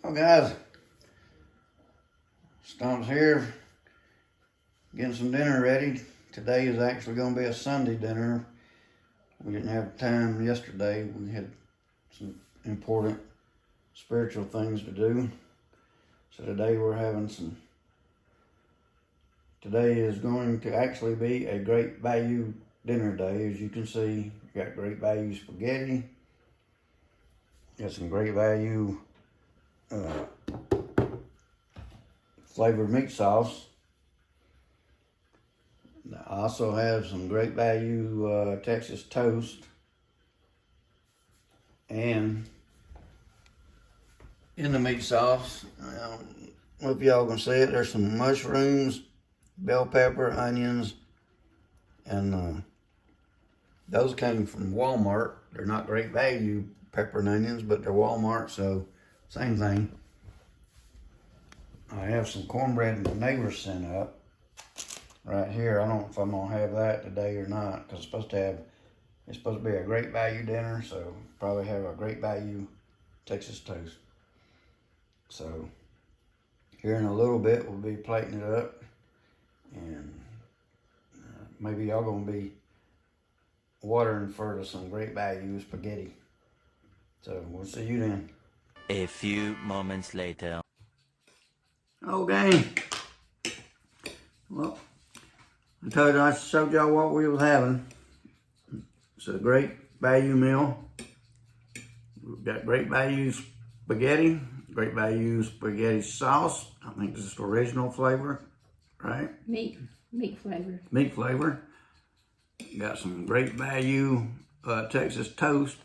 Oh guys, Stomp's here getting some dinner ready. Today is actually going to be a Sunday dinner. We didn't have time yesterday. We had some important spiritual things to do. So today we're having some, today is going to actually be a great value dinner day. As you can see, we got great value spaghetti. Got some great value flavored meat sauce. I also have some great value Texas toast, and in the meat sauce, I don't know if y'all can see it, there's some mushrooms, bell pepper, onions, and those came from Walmart. They're not great value pepper and onions, but they're Walmart, so same thing. I have some cornbread my neighbor sent up right here. I don't know if I'm gonna have that today or not, because it's supposed to be a great value dinner, so probably have a great value Texas toast. So here in a little bit we'll be plating it up, and maybe y'all gonna be watering for some great value spaghetti. So we'll see you then. A few moments later. Okay. Well, I showed y'all what we was having. It's a great value meal. We've got great value spaghetti, great value spaghetti sauce. I think this is the original flavor, right? Meat flavor. Meat flavor. Got some great value Texas toast.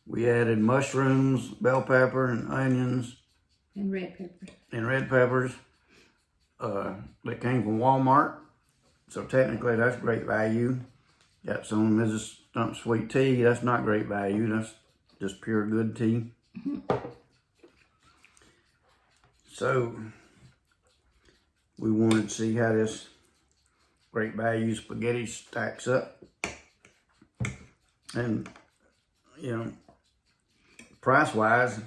We added mushrooms, bell pepper, and onions. And red peppers. And red peppers. That came from Walmart. So technically that's great value. Got some Mrs. Stump sweet tea. That's not great value. That's just pure good tea. So we wanted to see how this great value spaghetti stacks up. And, you know, price-wise,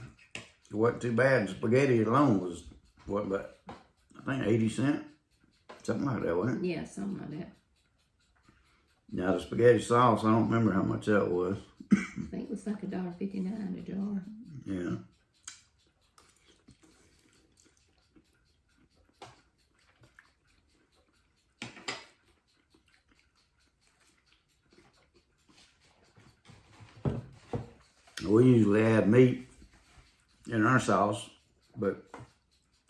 it wasn't too bad. Spaghetti alone was, what, about, I think 80 cents? Something like that, wasn't it? Yeah, something like that. Now, the spaghetti sauce, I don't remember how much that was. I think it was like $1.59 a jar. Yeah. We usually add meat in our sauce, but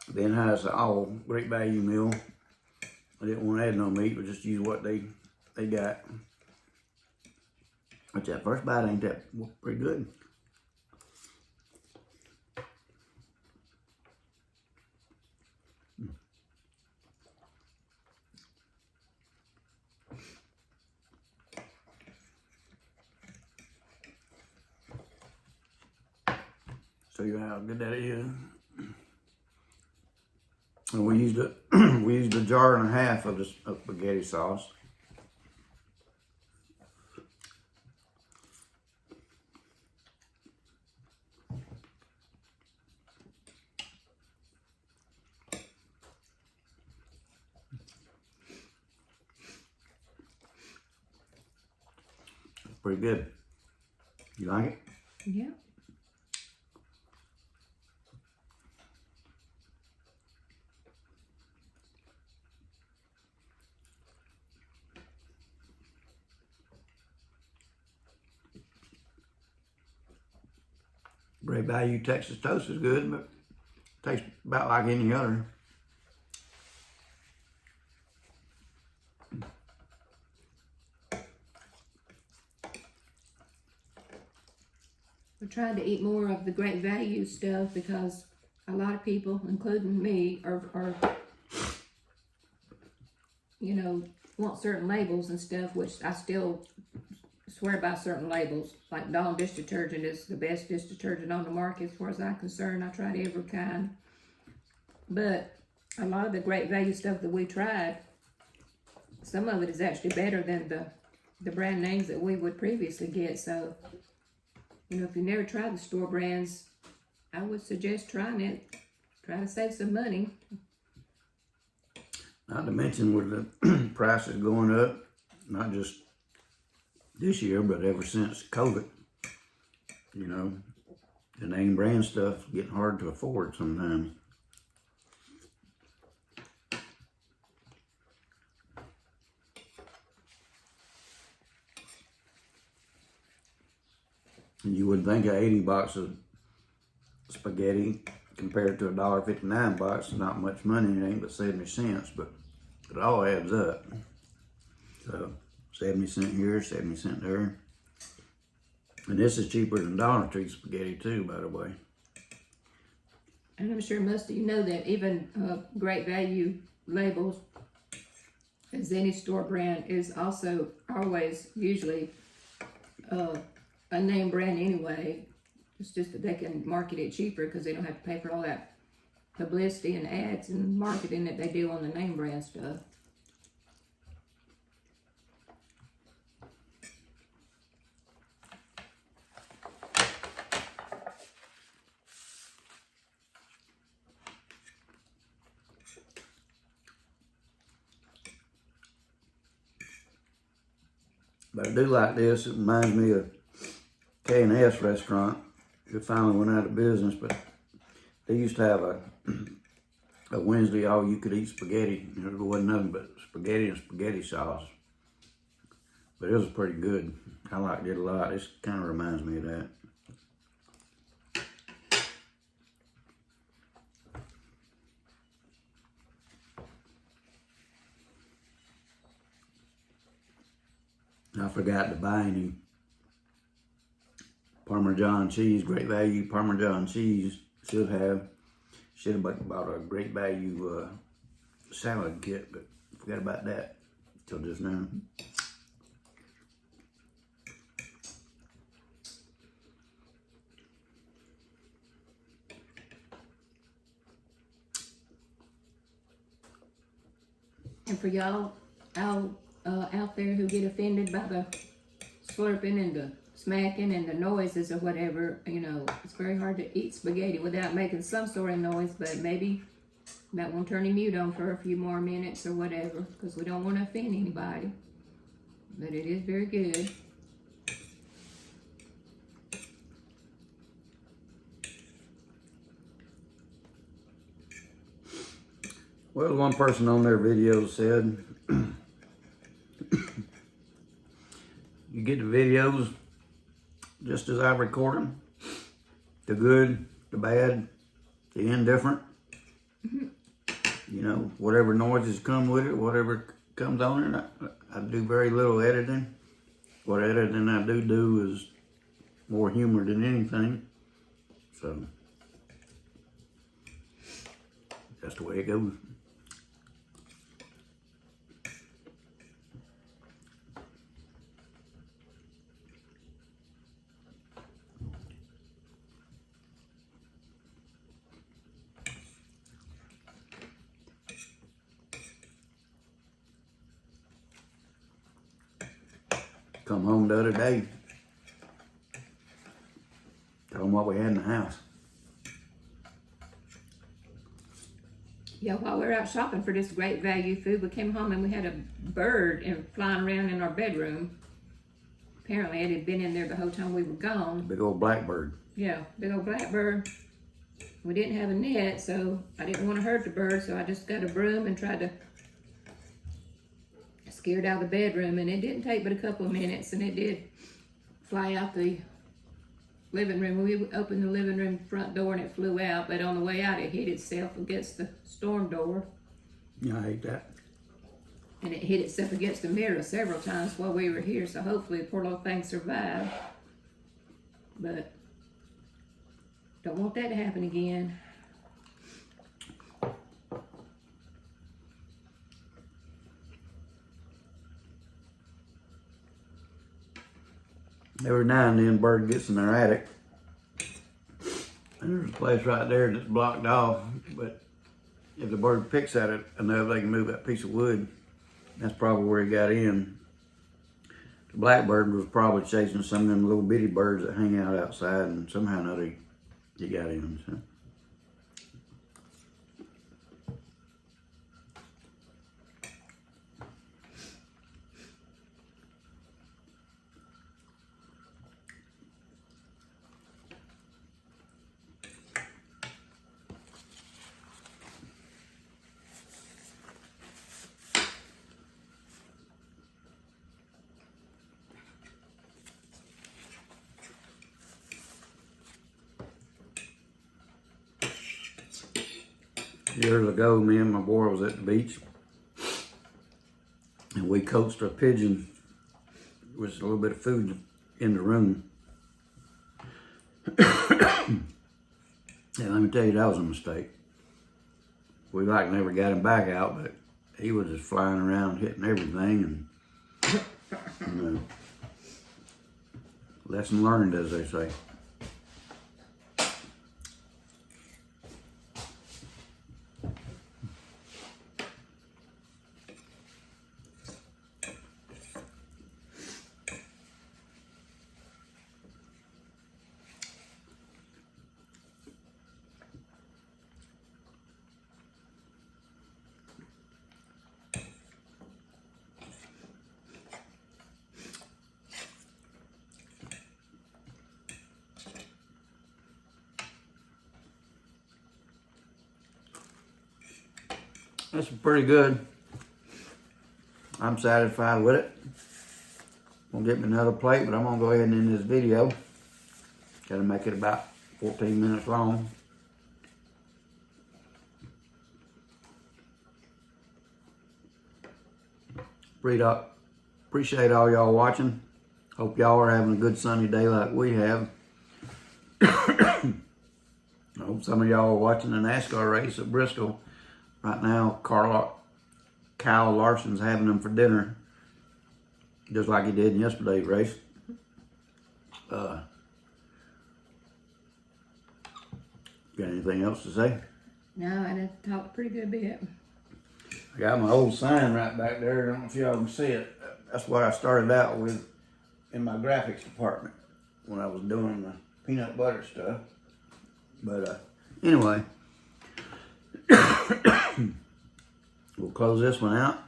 then has an all great value meal. I didn't want to add no meat, but just use what they got. But that first bite ain't that pretty good. Show you how good that is. And we used a jar and a half of this spaghetti sauce. Pretty good. You like it? Yeah. Great value Texas toast is good, but tastes about like any other. We're trying to eat more of the great value stuff because a lot of people, including me, are you know, want certain labels and stuff, which I still swear by certain labels. Like Dawn dish detergent is the best dish detergent on the market as far as I'm concerned. I tried every kind. But a lot of the great value stuff that we tried, some of it is actually better than the brand names that we would previously get. So, you know, if you never tried the store brands, I would suggest trying it. Try to save some money. Not to mention with the prices going up, not just this year, but ever since COVID, you know, the name brand stuff getting hard to afford sometimes. And you would think an 80 box of spaghetti compared to a $1.59 box is not much money. It ain't but 70 cents, but it all adds up. So 70 cents here, 70 cents there. And this is cheaper than Dollar Tree spaghetti too, by the way. And I'm sure most of you know that even Great Value labels, as any store brand, is also always usually a name brand anyway. It's just that they can market it cheaper because they don't have to pay for all that publicity and ads and marketing that they do on the name brand stuff. But I do like this. It reminds me of K&S restaurant. It finally went out of business, but they used to have a Wednesday all-you-could-eat spaghetti. There wasn't nothing but spaghetti and spaghetti sauce. But it was pretty good. I liked it a lot. This kind of reminds me of that. I forgot to buy any Parmesan cheese, Great Value Parmesan cheese. Should have bought a Great Value salad kit, but forgot about that till just now. And for y'all out there who get offended by the slurping and the smacking and the noises or whatever, you know, it's very hard to eat spaghetti without making some sort of noise, but maybe that won't turn your mute on for a few more minutes or whatever, because we don't want to offend anybody. But it is very good. Well, one person on their video said, you get the videos just as I record them, the good, the bad, the indifferent. You know, whatever noises come with it, whatever comes on it. I do very little editing. What editing I do is more humor than anything. So, that's the way it goes. Come home the other day, told them what we had in the house. Yeah, while we were out shopping for this Great Value food, we came home and we had a bird flying around in our bedroom. Apparently it had been in there the whole time we were gone. Big old blackbird. Yeah, big old blackbird. We didn't have a net, so I didn't want to hurt the bird, so I just got a broom and tried to scare it out of the bedroom, and it didn't take but a couple of minutes, and it did fly out the living room. We opened the living room front door and it flew out, but on the way out it hit itself against the storm door. Yeah, I hate that. And it hit itself against the mirror several times while we were here, so hopefully the poor little thing survived. But don't want that to happen again. Every now and then a bird gets in their attic. And there's a place right there that's blocked off, but if the bird picks at it enough, they can move that piece of wood. That's probably where he got in. The blackbird was probably chasing some of them little bitty birds that hang out outside, and somehow or another he You got him, huh? Years ago, me and my boy was at the beach, and we coaxed a pigeon with a little bit of food in the room. And let me tell you, that was a mistake. We like never got him back out, but he was just flying around hitting everything, and you know, lesson learned, as they say. That's pretty good. I'm satisfied with it. Gonna get me another plate, but I'm gonna go ahead and end this video. Gotta make it about 14 minutes long. Appreciate all y'all watching. Hope y'all are having a good sunny day like we have. I hope some of y'all are watching the NASCAR race at Bristol. Right now, Kyle Larson's having them for dinner, just like he did in yesterday's race. Got anything else to say? No, I done talked a pretty good bit. I got my old sign right back there. I don't know if y'all can see it. That's what I started out with in my graphics department when I was doing the peanut butter stuff. But anyway, we'll close this one out.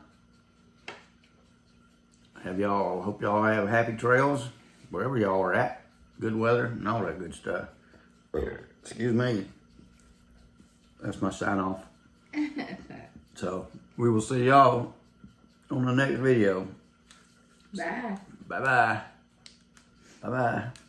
Hope y'all have happy trails wherever y'all are at. Good weather and all that good stuff. Excuse me. That's my sign off. So we will see y'all on the next video. Bye. Bye-bye. Bye-bye.